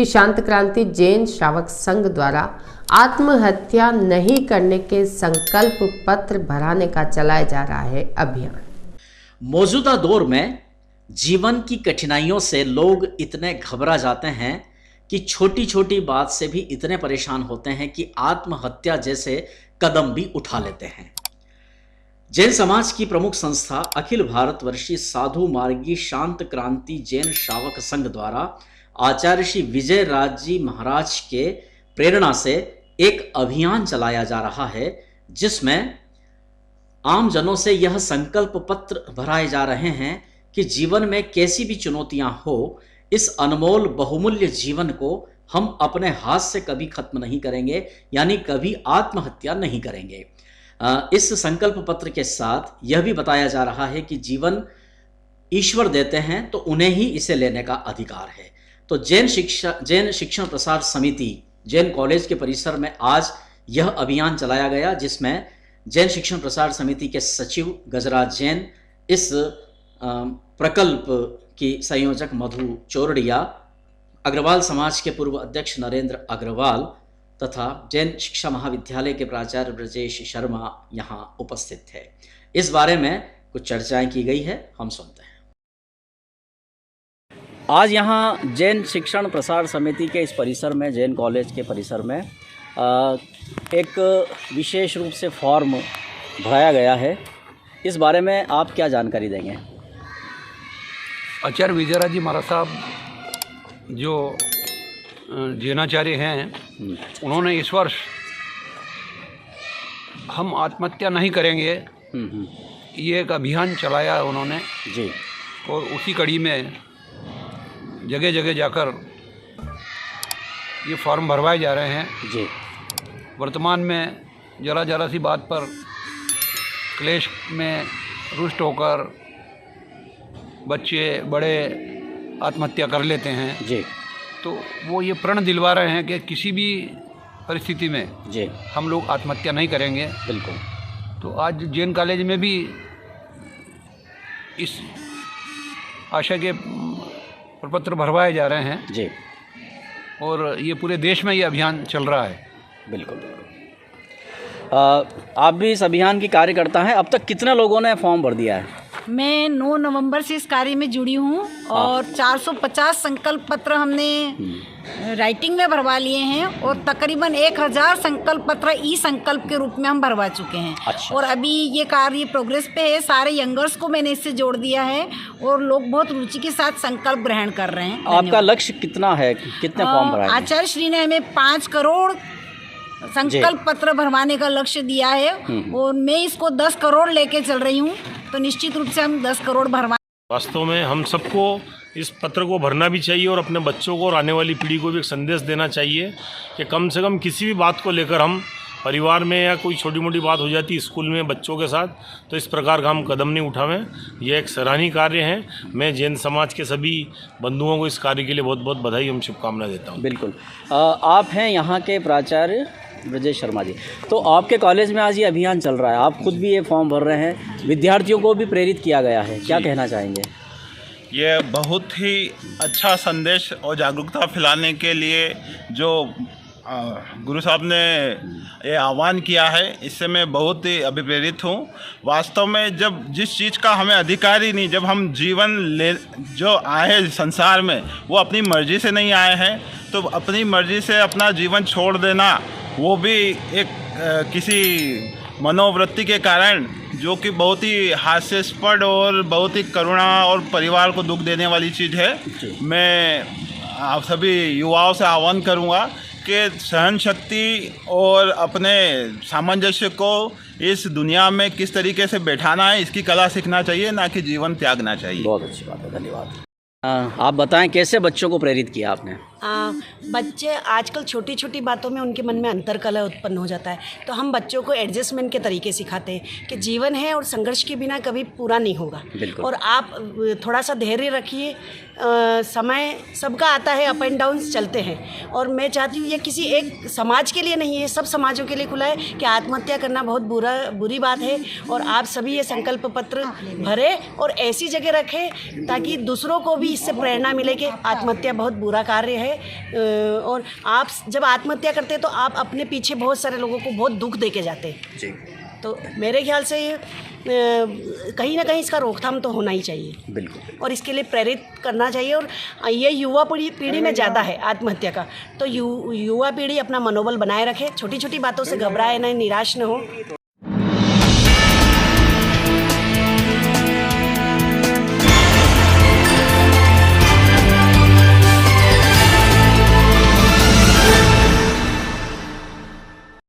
श्री शांत क्रांति जैन श्रावक संघ द्वारा आत्महत्या नहीं करने के संकल्प पत्र भराने का चलाया जा रहा है अभियान। मौजूदा दौर में जीवन की कठिनाइयों से लोग इतने घबरा जाते हैं कि छोटी छोटी बात से भी इतने परेशान होते हैं कि आत्महत्या जैसे कदम भी उठा लेते हैं। जैन समाज की प्रमुख संस्था अखिल भारतवर्षीय साधु मार्गी शांत क्रांति जैन श्रावक संघ द्वारा आचार्य श्री विजय राज जी महाराज के प्रेरणा से एक अभियान चलाया जा रहा है, जिसमें आम जनों से यह संकल्प पत्र भराए जा रहे हैं कि जीवन में कैसी भी चुनौतियां हो, इस अनमोल बहुमूल्य जीवन को हम अपने हाथ से कभी खत्म नहीं करेंगे, यानी कभी आत्महत्या नहीं करेंगे। इस संकल्प पत्र के साथ यह भी बताया जा रहा है कि जीवन ईश्वर देते हैं तो उन्हें ही इसे लेने का अधिकार है। तो जैन शिक्षण प्रसार समिति जैन कॉलेज के परिसर में आज यह अभियान चलाया गया, जिसमें जैन शिक्षण प्रसार समिति के सचिव गजराज जैन, इस प्रकल्प की संयोजक मधु चौरड़िया, अग्रवाल समाज के पूर्व अध्यक्ष नरेंद्र अग्रवाल तथा जैन शिक्षा महाविद्यालय के प्राचार्य ब्रजेश शर्मा यहाँ उपस्थित थे। इस बारे में कुछ चर्चाएं की गई है, हम सुनते हैं। आज यहाँ जैन शिक्षण प्रसार समिति के इस परिसर में, जैन कॉलेज के परिसर में एक विशेष रूप से फॉर्म भराया गया है। इस बारे में आप क्या जानकारी देंगे? आचार्य विजयराज जी महाराज साहब जो जैनाचार्य हैं, उन्होंने इस वर्ष हम आत्महत्या नहीं करेंगे ये एक अभियान चलाया उन्होंने जी, और उसी कड़ी में जगह जगह जाकर ये फॉर्म भरवाए जा रहे हैं जी। वर्तमान में जरा सी बात पर क्लेश में रुष्ट होकर बच्चे बड़े आत्महत्या कर लेते हैं जी। तो वो ये प्रण दिलवा रहे हैं कि किसी भी परिस्थिति में जी हम लोग आत्महत्या नहीं करेंगे। बिल्कुल। तो आज जैन कॉलेज में भी इस आशय के प्रपत्र भरवाए जा रहे हैं जी, और ये पूरे देश में ये अभियान चल रहा है। बिल्कुल। आप भी इस अभियान की कार्यकर्ता हैं। अब तक कितने लोगों ने फॉर्म भर दिया है? मैं 9 नवंबर से इस कार्य में जुड़ी हूँ और 450 संकल्प पत्र हमने राइटिंग में भरवा लिए हैं और तकरीबन 1000 संकल्प पत्र ई संकल्प के रूप में हम भरवा चुके हैं। अच्छा। और अभी ये कार्य प्रोग्रेस पे है। सारे यंगर्स को मैंने इससे जोड़ दिया है और लोग बहुत रुचि के साथ संकल्प ग्रहण कर रहे हैं। आपका लक्ष्य कितना है? कितने फॉर्म भराए? आचार्य श्री ने हमें 5 करोड़ संकल्प पत्र भरवाने का लक्ष्य दिया है और मैं इसको 10 करोड़ लेके चल रही हूँ, तो निश्चित रूप से हम 10 करोड़ भरवा। वास्तव में हम सबको इस पत्र को भरना भी चाहिए और अपने बच्चों को और आने वाली पीढ़ी को भी एक संदेश देना चाहिए कि कम से कम किसी भी बात को लेकर हम परिवार में या कोई छोटी मोटी बात हो जाती स्कूल में बच्चों के साथ, तो इस प्रकार का हम कदम नहीं उठावें। यह एक सराहनीय कार्य है। मैं जैन समाज के सभी बंधुओं को इस कार्य के लिए बहुत बहुत बधाई एवं शुभकामनाएं देता हूँ। बिल्कुल। आप हैं यहाँ के प्राचार्य ब्रजेश शर्मा जी, तो आपके कॉलेज में आज ये अभियान चल रहा है, आप खुद भी ये फॉर्म भर रहे हैं, विद्यार्थियों को भी प्रेरित किया गया है, क्या कहना चाहेंगे? ये बहुत ही अच्छा संदेश और जागरूकता फैलाने के लिए जो गुरु साहब ने ये आह्वान किया है, इससे मैं बहुत ही अभिप्रेरित हूँ। वास्तव में जब जिस चीज़ का हमें अधिकार ही नहीं, जब हम जीवन ले जो आए संसार में वो अपनी मर्ज़ी से नहीं आए हैं, तो अपनी मर्ज़ी से अपना जीवन छोड़ देना, वो भी एक किसी मनोवृत्ति के कारण, जो कि बहुत ही हास्यास्पद और बहुत ही करुणा और परिवार को दुख देने वाली चीज़ है। मैं आप सभी युवाओं से आह्वान करूँगा कि सहन शक्ति और अपने सामंजस्य को इस दुनिया में किस तरीके से बैठाना है, इसकी कला सीखना चाहिए, ना कि जीवन त्यागना चाहिए। बहुत अच्छी बात है, धन्यवाद। आप बताएं कैसे बच्चों को प्रेरित किया आपने? बच्चे आजकल छोटी छोटी बातों में उनके मन में अंतर्कलह उत्पन्न हो जाता है, तो हम बच्चों को एडजस्टमेंट के तरीके सिखाते हैं कि जीवन है और संघर्ष के बिना कभी पूरा नहीं होगा। और आप थोड़ा सा धैर्य रखिए, समय सबका आता है, अप एंड डाउन चलते हैं। और मैं चाहती हूँ ये किसी एक समाज के लिए नहीं है, सब समाजों के लिए खुला है कि आत्महत्या करना बहुत बुरी बात है। और आप सभी ये संकल्प पत्र भरें और ऐसी जगह रखें ताकि दूसरों को भी इससे प्रेरणा मिले कि आत्महत्या बहुत बुरा कार्य है और आप जब आत्महत्या करते हैं तो आप अपने पीछे बहुत सारे लोगों को बहुत दुख दे के जाते हैं जी। तो मेरे ख्याल से कहीं ना कहीं इसका रोकथाम तो होना ही चाहिए बिल्कुल। और इसके लिए प्रेरित करना चाहिए। और ये युवा पीढ़ी में ज़्यादा है आत्महत्या का, तो युवा पीढ़ी अपना मनोबल बनाए रखे, छोटी छोटी बातों से घबराए ना, निराश न हो